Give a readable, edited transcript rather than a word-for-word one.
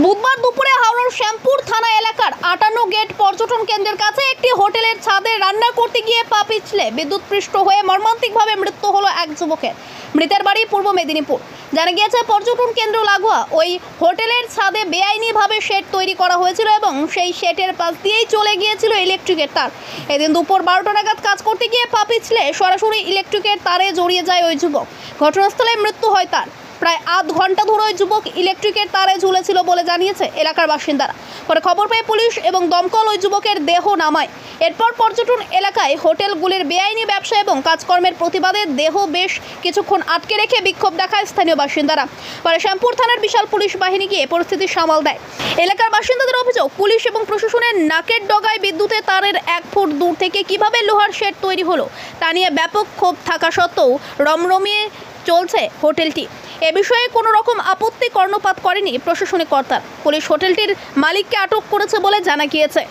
বুধবার দুপুরে হাওড়ার শ্যামপুর থানা এলাকার 58 গেট পর্যটন কেন্দ্রের কাছে একটি হোটেলের ছাদে রান্না করতে গিয়ে পা পিছলে বিদ্যুৎপৃষ্ট হয়ে মর্মান্তিকভাবে মৃত্যু হলো এক যুবকের। মৃতের বাড়ি পূর্ব মেদিনীপুর। জানা গিয়েছে, পর্যটন কেন্দ্র লাগোয়া ওই হোটেলের ছাদে বেআইনিভাবে শেড তৈরি করা হয়েছিল এবং সেই শেডের পাশ দিয়েই চলে গিয়েছিল ইলেকট্রিকের তার। এদিন দুপুর 12টা নাগাদ কাজ করতে গিয়ে পা পিছলে সরাসরি ইলেকট্রিকের তারে জড়িয়ে যায় ওই যুবক। ঘটনাস্থলে মৃত্যু হয় তার। প্রায় আধ ঘন্টা ধরে ওই যুবক ইলেকট্রিকের তারে ঝুলেছিল বলে জানিয়েছে এলাকার বাসিন্দারা। পরে খবর পেয়ে পুলিশ এবং দমকল ওই যুবকের দেহ নামায়। এরপর পর্যটন এলাকায় হোটেলগুলির বেআইনি ব্যবসা এবং কাজকর্মের প্রতিবাদে দেহ বেশ কিছুক্ষণ আটকে রেখে বিক্ষোভ দেখায় স্থানীয় বাসিন্দারা। পরে শ্যামপুর থানার বিশাল পুলিশ বাহিনী গিয়ে পরিস্থিতি সামাল দেয়। এলাকার বাসিন্দাদের অভিযোগ, পুলিশ এবং প্রশাসনের নাকের ডগায় বিদ্যুতের তারের 1 ফুট দূর থেকে কিভাবে লোহার শেড তৈরি হলো তা নিয়ে ব্যাপক ক্ষোভ থাকা সত্ত্বেও রমরমিয়ে চলছে হোটেলটি। এ বিষয়ে কোনো রকম আপত্তি কর্ণপাত করেনি প্রশাসনিক কর্তা। পুলিশ হোটেলটির মালিককে আটক করেছে বলে জানা গিয়েছে।